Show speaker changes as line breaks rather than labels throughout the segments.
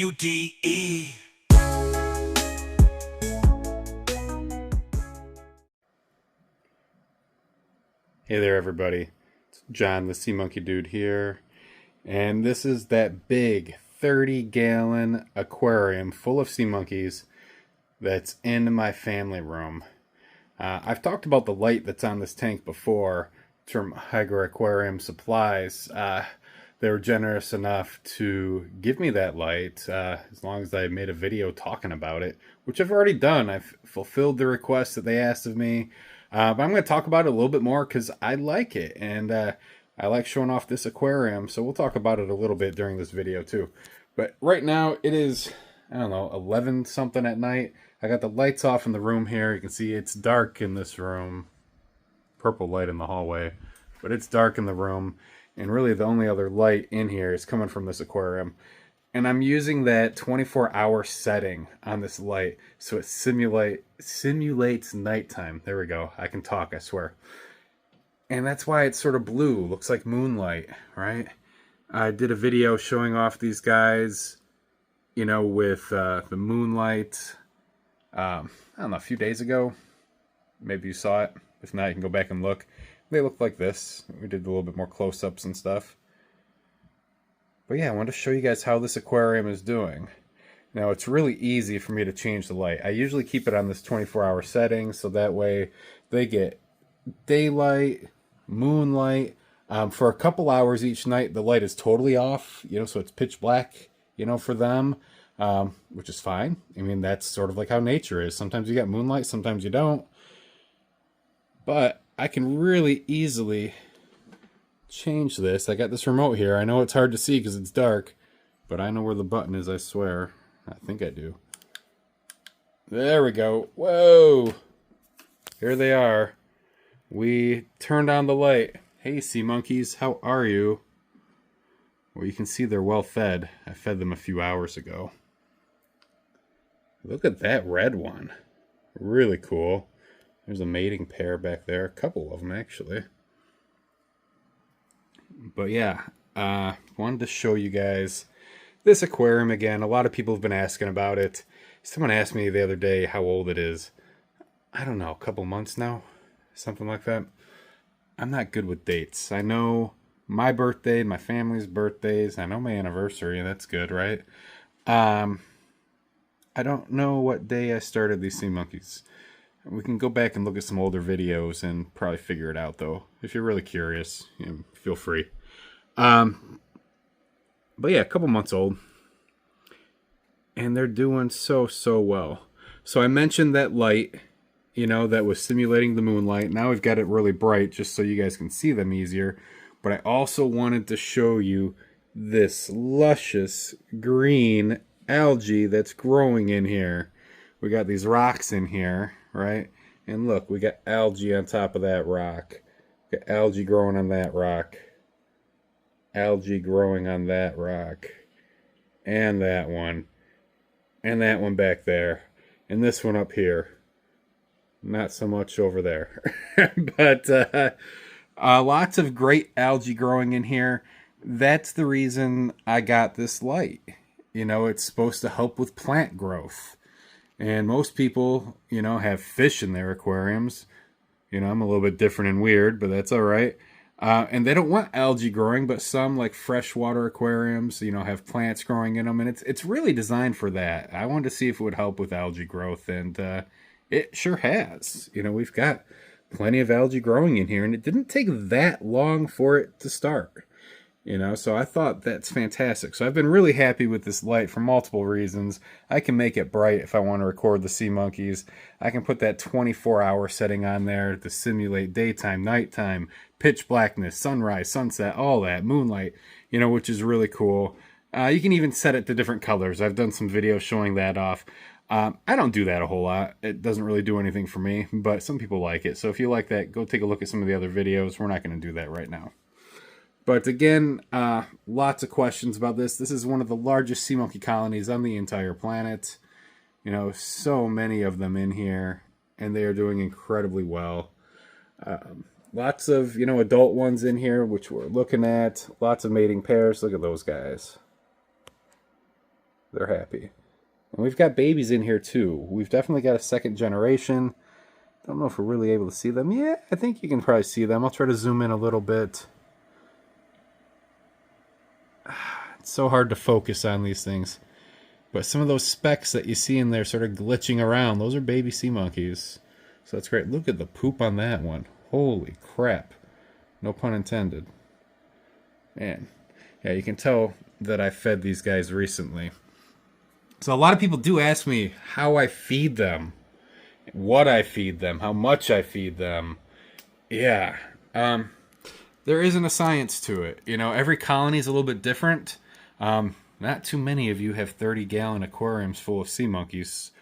WDE.
Hey there, everybody. It's John, the Sea Monkey Dude here, and this is that big 30-gallon aquarium full of sea monkeys that's in my family room. I've talked about the light that's on this tank before. It's from Hygger Aquarium Supplies. They were generous enough to give me that light as long as I made a video talking about it, which I've already done. I've fulfilled the request that they asked of me. But I'm going to talk about it a little bit more because I like it, and I like showing off this aquarium, so we'll talk about it a little bit during this video too. But right now it is, I don't know, 11 something at night. I got the lights off in the room here. You can see it's dark in this room. Purple light in the hallway, but it's dark in the room, and really the only other light in here is coming from this aquarium. And I'm using that 24-hour setting on this light so it simulates nighttime. There we go. I can talk, I swear. And that's why it's sort of blue. Looks like moonlight, right? I did a video showing off these guys, you know, with the moonlight, I don't know, a few days ago. Maybe you saw it. If not, you can go back and look. They look like this. We did a little bit more close-ups and stuff. But yeah, I wanted to show you guys how this aquarium is doing. Now, it's really easy for me to change the light. I usually keep it on this 24-hour setting, so that way they get daylight, moonlight. For a couple hours each night, the light is totally off, you know, so it's pitch black, you know, for them, which is fine. I mean, that's sort of like how nature is. Sometimes you got moonlight, sometimes you don't. But I can really easily change this. I got this remote here. I know it's hard to see because it's dark, but I know where the button is, I swear. I think I do. There we go. Whoa! Here they are. We turned on the light. Hey, sea monkeys, how are you? Well, you can see they're well fed. I fed them a few hours ago. Look at that red one. Really cool. There's a mating pair back there. A couple of them, actually. But yeah, wanted to show you guys this aquarium again. A lot of people have been asking about it. Someone asked me the other day how old it is. I don't know, a couple months now? Something like that. I'm not good with dates. I know my birthday, my family's birthdays. I know my anniversary, and that's good, right? I don't know what day I started these sea monkeys. We can go back and look at some older videos and probably figure it out, though. If you're really curious, you know, feel free. But yeah, a couple months old. And they're doing so well. So I mentioned that light, you know, that was simulating the moonlight. Now we've got it really bright just so you guys can see them easier. But I also wanted to show you this luscious green algae that's growing in here. We got these rocks in here, right? And look, we got algae on top of that rock. We got algae growing on that rock. Algae growing on that rock. And that one. And that one back there. And this one up here. Not so much over there. But lots of great algae growing in here. That's the reason I got this light. You know, it's supposed to help with plant growth. And most people, you know, have fish in their aquariums. You know, I'm a little bit different and weird, but that's all right. And they don't want algae growing, but some, like freshwater aquariums, you know, have plants growing in them. And it's really designed for that. I wanted to see if it would help with algae growth, and it sure has. You know, we've got plenty of algae growing in here, and it didn't take that long for it to start. You know, so I thought that's fantastic. So I've been really happy with this light for multiple reasons. I can make it bright if I want to record the sea monkeys. I can put that 24-hour setting on there to simulate daytime, nighttime, pitch blackness, sunrise, sunset, all that, moonlight, you know, which is really cool. You can even set it to different colors. I've done some videos showing that off. I don't do that a whole lot. It doesn't really do anything for me, but some people like it. So if you like that, go take a look at some of the other videos. We're not going to do that right now. But again, lots of questions about this. This is one of the largest sea monkey colonies on the entire planet. You know, so many of them in here, and they are doing incredibly well. Lots of, you know, adult ones in here, which we're looking at. Lots of mating pairs. Look at those guys. They're happy. And we've got babies in here too. We've definitely got a second generation. Don't know if we're really able to see them. Yeah, I think you can probably see them. I'll try to zoom in a little bit. It's so hard to focus on these things. But some of those specks that you see in there sort of glitching around, those are baby sea monkeys. So that's great. Look at the poop on that one. Holy crap. No pun intended. Man. Yeah, you can tell that I fed these guys recently. So a lot of people do ask me how I feed them, what I feed them, how much I feed them. Yeah. There isn't a science to it. You know, every colony is a little bit different. Not too many of you have 30-gallon aquariums full of sea monkeys.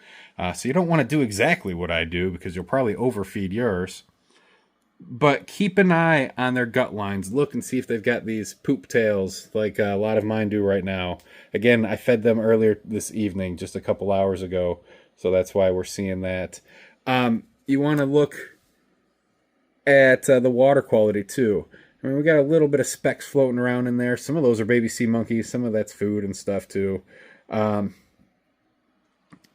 So you don't want to do exactly what I do because you'll probably overfeed yours. But keep an eye on their gut lines. Look and see if they've got these poop tails like a lot of mine do right now. Again, I fed them earlier this evening, just a couple hours ago. So that's why we're seeing that. You want to look at the water quality too. I mean, we got a little bit of specks floating around in there. Some of those are baby sea monkeys. Some of that's food and stuff too. And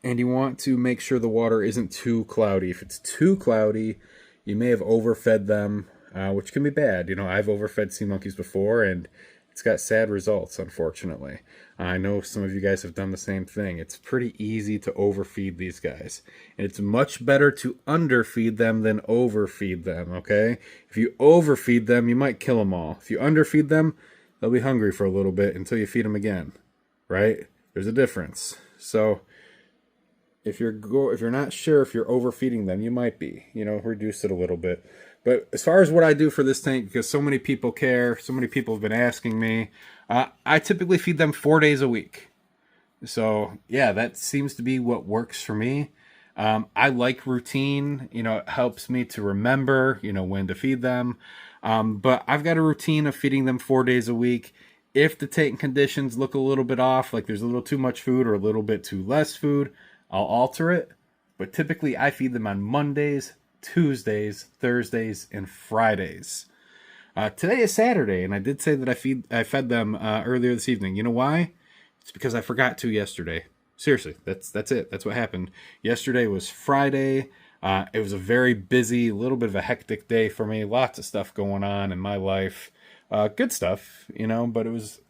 you want to make sure the water isn't too cloudy. If it's too cloudy, you may have overfed them, which can be bad. You know, I've overfed sea monkeys before, and it's got sad results, unfortunately. I know some of you guys have done the same thing. It's pretty easy to overfeed these guys. And it's much better to underfeed them than overfeed them, okay? If you overfeed them, you might kill them all. If you underfeed them, they'll be hungry for a little bit until you feed them again, right? There's a difference. So if you're not sure if you're overfeeding them, you might be. You know, reduce it a little bit. But as far as what I do for this tank, because so many people care, so many people have been asking me, I typically feed them 4 days a week. So yeah, that seems to be what works for me. I like routine. You know, it helps me to remember, you know, when to feed them. But I've got a routine of feeding them 4 days a week. If the tank conditions look a little bit off, like there's a little too much food or a little bit too less food, I'll alter it. But typically I feed them on Mondays, Tuesdays, Thursdays, and Fridays. Today is Saturday, and I did say that I fed them earlier this evening. You know why? It's because I forgot to yesterday. Seriously, that's it. That's what happened. Yesterday was Friday. It was a very busy, little bit of a hectic day for me. Lots of stuff going on in my life. Good stuff, you know, but it was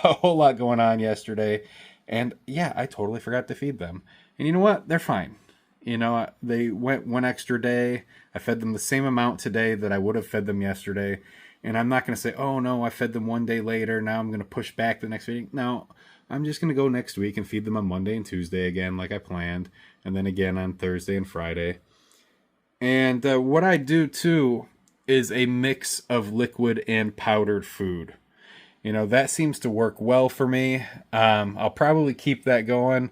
a whole lot going on yesterday. And yeah, I totally forgot to feed them. And you know what? They're fine. You know, they went one extra day. I fed them the same amount today that I would have fed them yesterday. And I'm not going to say, oh no, I fed them one day later. Now I'm going to push back the next feeding. No, I'm just going to go next week and feed them on Monday and Tuesday again like I planned. And then again on Thursday and Friday. And what I do too is a mix of liquid and powdered food. You know, that seems to work well for me. I'll probably keep that going.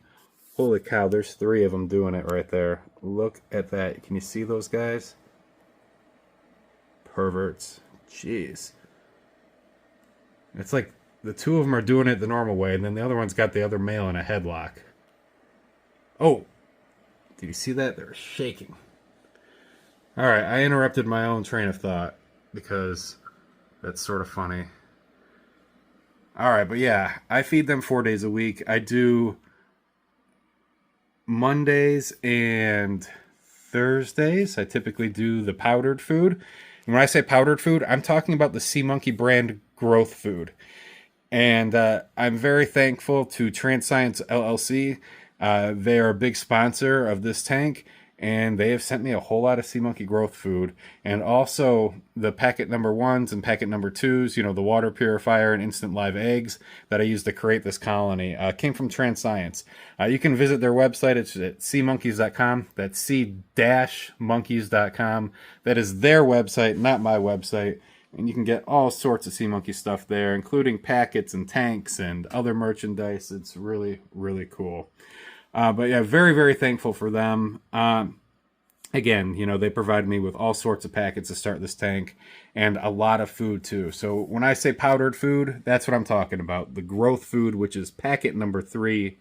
Holy cow, there's 3 of them doing it right there. Look at that. Can you see those guys? Perverts. Jeez. It's like the 2 of them are doing it the normal way, and then the other one's got the other male in a headlock. Oh, did you see that? They're shaking. All right, I interrupted my own train of thought because that's sort of funny. All right, but yeah, I feed them 4 days a week. I do Mondays and Thursdays. I typically do the powdered food. And when I say powdered food, I'm talking about the Sea Monkey brand growth food. And I'm very thankful to Transcience LLC. They are a big sponsor of this tank, and they have sent me a whole lot of Sea Monkey growth food, and also the packet number 1s and packet number 2s, you know, the water purifier and instant live eggs that I used to create this colony, came from Transcience. You can visit their website. It's at seamonkeys.com. That's c-monkeys.com. That is their website, not my website. And you can get all sorts of Sea Monkey stuff there, including packets and tanks and other merchandise. It's really, really cool. But yeah, very, very thankful for them. Again, you know, they provide me with all sorts of packets to start this tank and a lot of food too. So when I say powdered food, that's what I'm talking about. The growth food, which is packet number 3,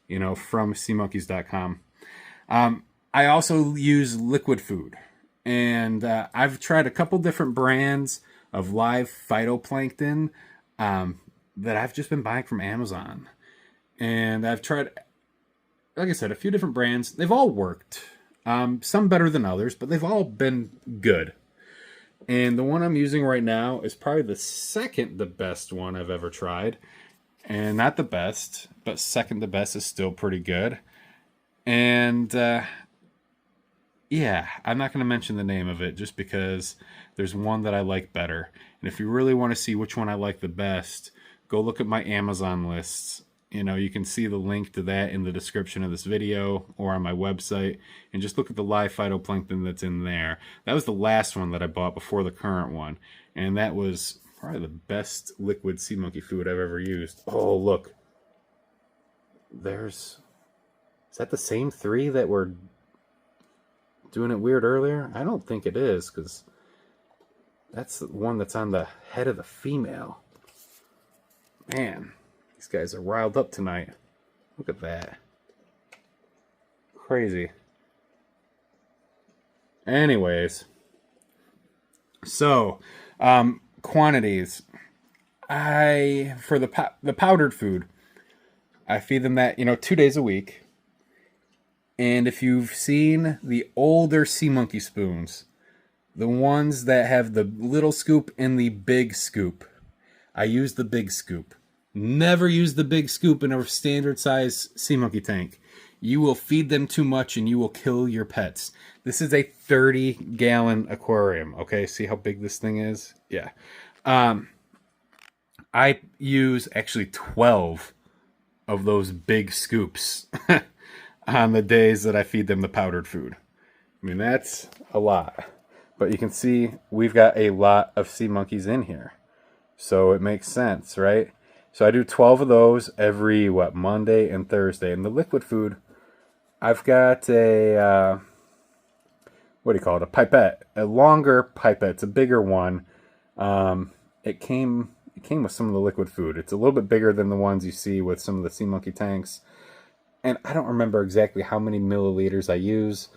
you know, from seamonkeys.com. I also use liquid food, and I've tried a couple different brands of live phytoplankton that I've just been buying from Amazon. And I've tried, like I said, a few different brands. They've all worked. Some better than others, but they've all been good. And the one I'm using right now is probably the second the best one I've ever tried. And not the best, but second the best is still pretty good. And yeah, I'm not going to mention the name of it just because there's one that I like better. And if you really want to see which one I like the best, go look at my Amazon lists. You know, you can see the link to that in the description of this video or on my website. And just look at the live phytoplankton that's in there. That was the last one that I bought before the current one. And that was probably the best liquid sea monkey food I've ever used. Oh, look. Is that the same three that were doing it weird earlier? I don't think it is, because that's the one that's on the head of the female. Man, these guys are riled up tonight. Look at that. Crazy. Anyways, so quantities. For the powdered food, I feed them that 2 days a week. And if you've seen the older sea monkey spoons, the ones that have the little scoop and the big scoop, I use the big scoop. Never use the big scoop in a standard size sea monkey tank. You will feed them too much and you will kill your pets. This is a 30-gallon aquarium. Okay, see how big this thing is? Yeah. I use actually 12 of those big scoops on the days that I feed them the powdered food. I mean, that's a lot. But you can see we've got a lot of sea monkeys in here. So it makes sense, right? So I do 12 of those every, Monday and Thursday. And the liquid food, I've got a, a pipette. A longer pipette. It's a bigger one. It came with some of the liquid food. It's a little bit bigger than the ones you see with some of the sea monkey tanks. And I don't remember exactly how many milliliters I use,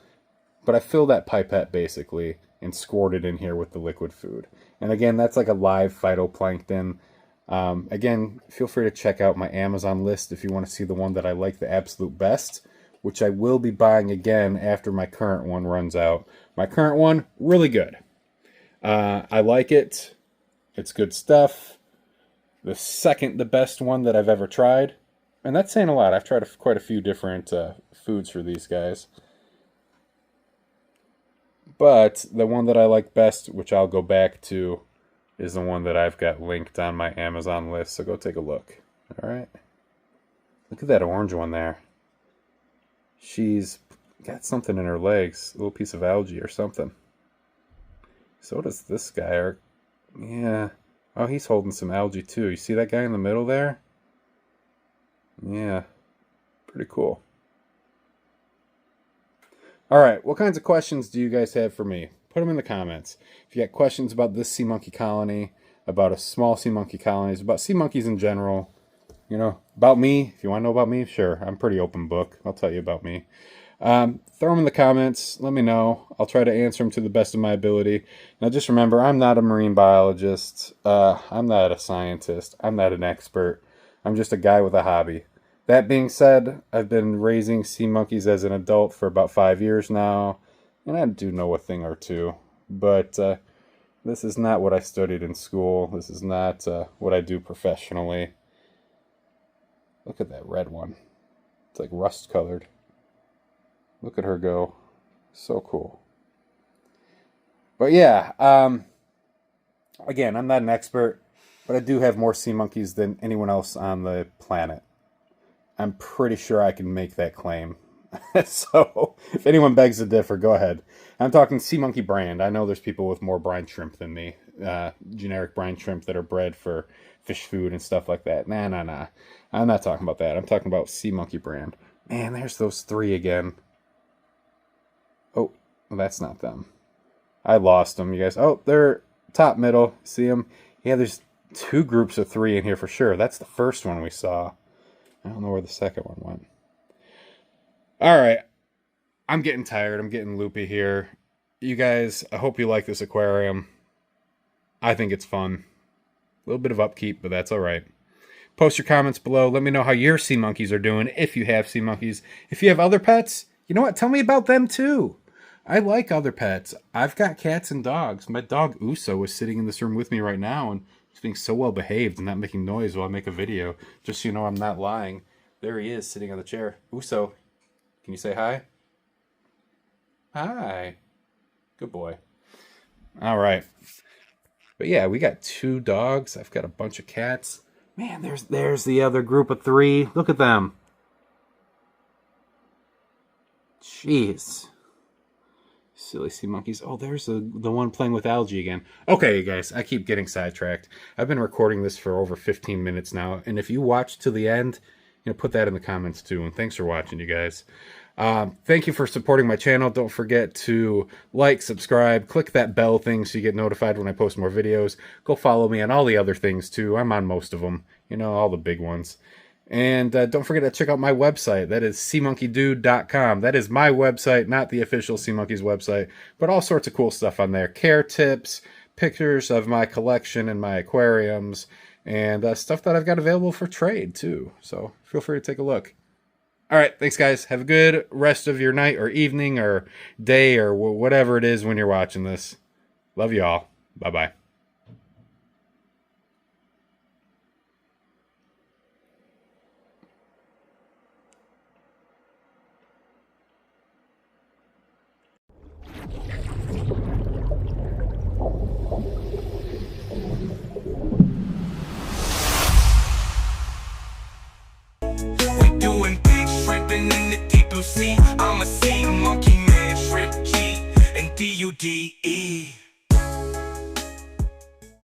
but I fill that pipette basically and squirt it in here with the liquid food. And again, that's like a live phytoplankton. Again, feel free to check out my Amazon list if you want to see the one that I like the absolute best, which I will be buying again after my current one runs out. My current one, really good. I like it. It's good stuff. The second the best one that I've ever tried. And that's saying a lot. I've tried quite a few different foods for these guys. But the one that I like best, which I'll go back to, is the one that I've got linked on my Amazon list. So go take a look. All right. Look at that orange one there. She's got something in her legs. A little piece of algae or something. So does this guy. Yeah. Oh, he's holding some algae too. You see that guy in the middle there? Yeah. Pretty cool. All right, what kinds of questions do you guys have for me? Put them in the comments. If you got questions about this sea monkey colony, about a small sea monkey colonies, about sea monkeys in general, about me, if you want to know about me, sure, I'm pretty open book. I'll tell you about me. Throw them in the comments. Let me know. I'll try to answer them to the best of my ability. Now, just remember, I'm not a marine biologist. I'm not a scientist. I'm not an expert. I'm just a guy with a hobby. That being said, I've been raising sea monkeys as an adult for about 5 years now, and I do know a thing or two, but this is not what I studied in school. This is not what I do professionally. Look at that red one. It's like rust-colored. Look at her go. So cool. But yeah, again, I'm not an expert, but I do have more sea monkeys than anyone else on the planet. I'm pretty sure I can make that claim. So, if anyone begs to differ, go ahead. I'm talking sea monkey brand. I know there's people with more brine shrimp than me. Generic brine shrimp that are bred for fish food and stuff like that. Nah. I'm not talking about that. I'm talking about sea monkey brand. Man, there's those three again. Oh, well, that's not them. I lost them, you guys. Oh, they're top middle. See them? Yeah, there's 2 groups of 3 in here for sure. That's the first one we saw. I don't know where the second one went. All right. I'm getting tired. I'm getting loopy here. You guys, I hope you like this aquarium. I think it's fun. A little bit of upkeep, but that's all right. Post your comments below. Let me know how your sea monkeys are doing, if you have sea monkeys. If you have other pets, you know what? Tell me about them too. I like other pets. I've got cats and dogs. My dog Uso is sitting in this room with me right now, and he's being so well behaved and not making noise while I make a video. Just so you know I'm not lying. There he is, sitting on the chair. Uso, can you say hi? Hi. Good boy. All right. But yeah, we got 2 dogs. I've got a bunch of cats. Man, there's the other group of 3. Look at them. Jeez. Silly sea monkeys. Oh, there's the one playing with Algae again. Okay, guys, I keep getting sidetracked. I've been recording this for over 15 minutes now, and if you watch to the end, put that in the comments too. And thanks for watching, you guys. Thank you for supporting my channel. Don't forget to like, subscribe, click that bell thing so you get notified when I post more videos. Go follow me on all the other things too. I'm on most of them, all the big ones. And don't forget to check out my website. That is SeaMonkeyDude.com. That is my website, not the official Sea Monkeys website, but all sorts of cool stuff on there. Care tips, pictures of my collection and my aquariums, and stuff that I've got available for trade too. So feel free to take a look. All right, thanks guys. Have a good rest of your night or evening or day or whatever it is when you're watching this. Love you all. Bye-bye.
In the deep blue sea, I'm a sea monkey man, Trip G and D-U-D-E.